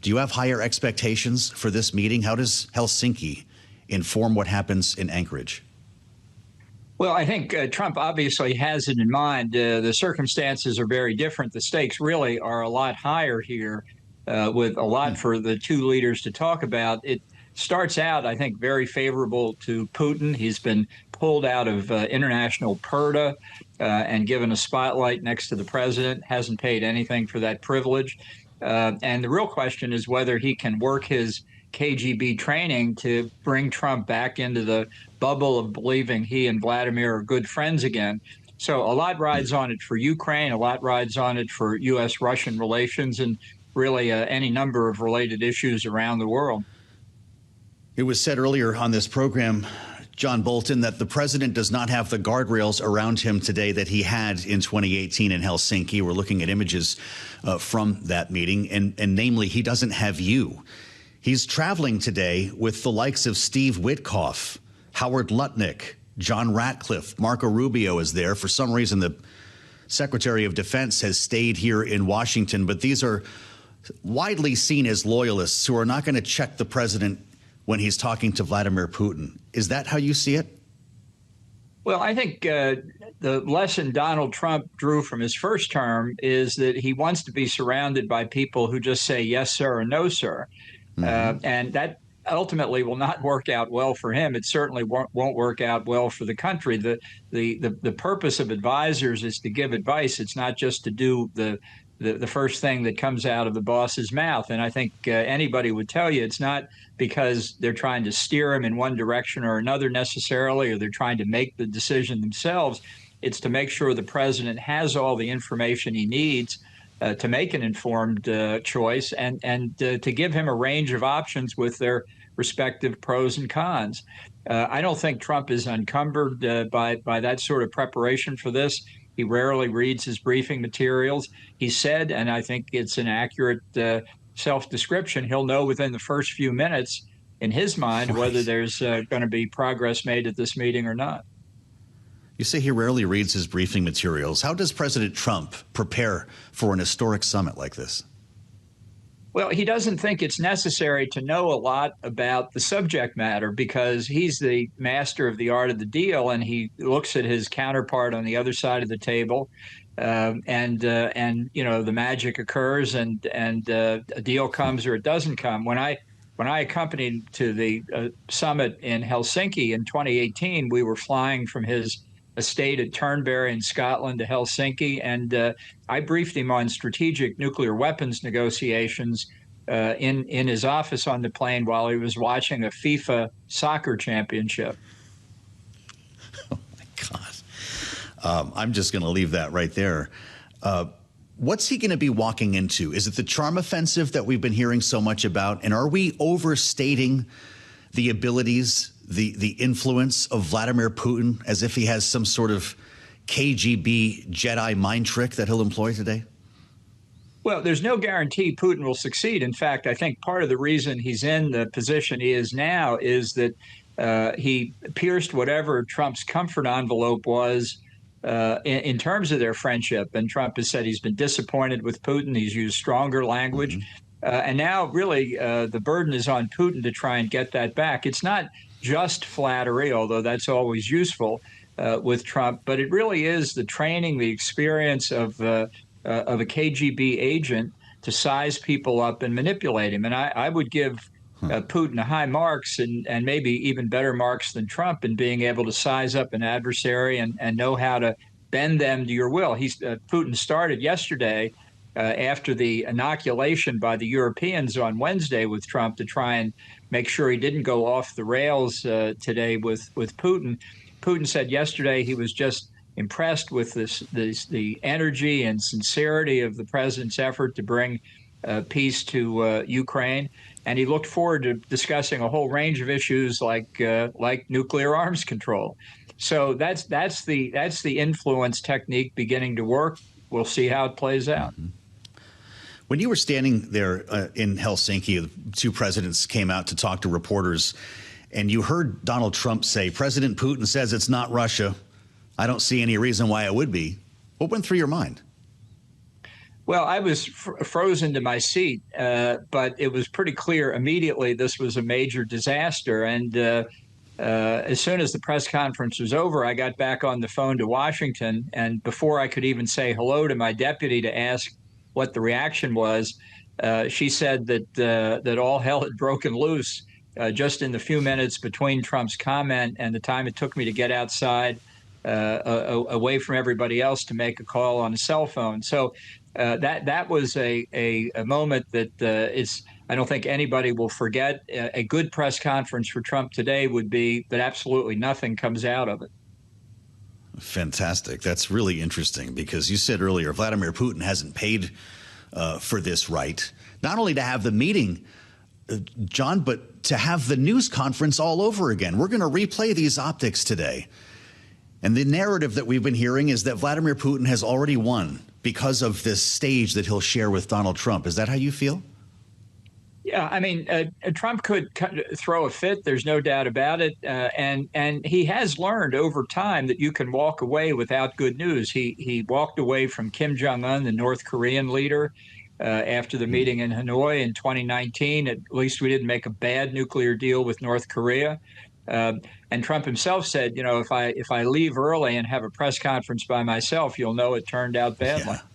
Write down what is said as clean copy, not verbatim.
Do you have higher expectations for this meeting? How does Helsinki inform what happens in Anchorage? Well, I think Trump obviously has it in mind. The circumstances are very different. The stakes really are a lot higher here, with a lot for the two leaders to talk about. It starts out, I think, very favorable to Putin. He's been pulled out of international PERDA and given a spotlight next to the president, hasn't paid anything for that privilege. And the real question is whether he can work his KGB training to bring Trump back into the bubble of believing he and Vladimir are good friends again. So a lot rides on it for Ukraine, a lot rides on it for U.S.-Russian relations, and really any number of related issues around the world. It was said earlier on this program, John Bolton, that the president does not have the guardrails around him today that he had in 2018 in Helsinki. We're looking at images from that meeting, and namely, he doesn't have you. He's traveling today with the likes of Steve Witkoff, Howard Lutnick, John Ratcliffe. Marco Rubio is there. For some reason, the Secretary of Defense has stayed here in Washington, but these are widely seen as loyalists who are not going to check the president when he's talking to Vladimir Putin. Is that how you see it? Well, I think the lesson Donald Trump drew from his first term is that he wants to be surrounded by people who just say yes, sir, or no, sir. And that ultimately will not work out well for him. It certainly won't work out well for the country. The purpose of advisors is to give advice. It's not just to do the first thing that comes out of the boss's mouth. And I think anybody would tell you it's not because they're trying to steer him in one direction or another necessarily, or they're trying to make the decision themselves. It's to make sure the president has all the information he needs to make an informed choice, and to give him a range of options with their respective pros and cons. I don't think Trump is encumbered by that sort of preparation for this. He rarely reads his briefing materials. He said, and I think it's an accurate self-description, he'll know within the first few minutes in his mind whether there's going to be progress made at this meeting or not. You say he rarely reads his briefing materials. How does President Trump prepare for an historic summit like this? Well, he doesn't think it's necessary to know a lot about the subject matter because he's the master of the art of the deal, and he looks at his counterpart on the other side of the table, and you know, the magic occurs, and a deal comes or it doesn't come. When I accompanied to the summit in Helsinki in 2018, we were flying from his estate at Turnberry in Scotland to Helsinki, and I briefed him on strategic nuclear weapons negotiations in his office on the plane while he was watching a FIFA soccer championship. Oh, my God. I'm just going to leave that right there. What's he going to be walking into? Is it the charm offensive that we've been hearing so much about? And are we overstating the abilities, the influence of Vladimir Putin, as if he has some sort of KGB Jedi mind trick that he'll employ today? Well, there's no guarantee Putin will succeed. In fact, I think part of the reason he's in the position he is now is that he pierced whatever Trump's comfort envelope was in terms of their friendship. And Trump has said he's been disappointed with Putin. He's used stronger language. And now, really, the burden is on Putin to try and get that back. It's not just flattery, although that's always useful with Trump, but it really is the training, the experience of a KGB agent to size people up and manipulate him. And I would give Putin high marks and maybe even better marks than Trump in being able to size up an adversary and know how to bend them to your will. Putin started yesterday after the inoculation by the Europeans on Wednesday with Trump to try and make sure he didn't go off the rails today with Putin. Putin said yesterday he was just impressed with the energy and sincerity of the president's effort to bring peace to Ukraine, and he looked forward to discussing a whole range of issues like nuclear arms control. So that's the influence technique beginning to work. We'll see how it plays out. When you were standing there in Helsinki, the two presidents came out to talk to reporters, and you heard Donald Trump say, President Putin says it's not Russia. I don't see any reason why it would be. What went through your mind? Well, I was frozen to my seat, but it was pretty clear immediately this was a major disaster. And as soon as the press conference was over, I got back on the phone to Washington. And before I could even say hello to my deputy to ask what the reaction was, she said that all hell had broken loose just in the few minutes between Trump's comment and the time it took me to get outside away from everybody else to make a call on a cell phone. So that was a moment that I don't think anybody will forget. A good press conference for Trump today would be that absolutely nothing comes out of it. Fantastic. That's really interesting because you said earlier Vladimir Putin hasn't paid for this right, not only to have the meeting, John, but to have the news conference all over again. We're going to replay these optics today. And the narrative that we've been hearing is that Vladimir Putin has already won because of this stage that he'll share with Donald Trump. Is that how you feel? Yeah, I mean, Trump could throw a fit. There's no doubt about it. And he has learned over time that you can walk away without good news. He walked away from Kim Jong-un, the North Korean leader, after the meeting in Hanoi in 2019. At least we didn't make a bad nuclear deal with North Korea. And Trump himself said, if I leave early and have a press conference by myself, you'll know it turned out badly. Yeah.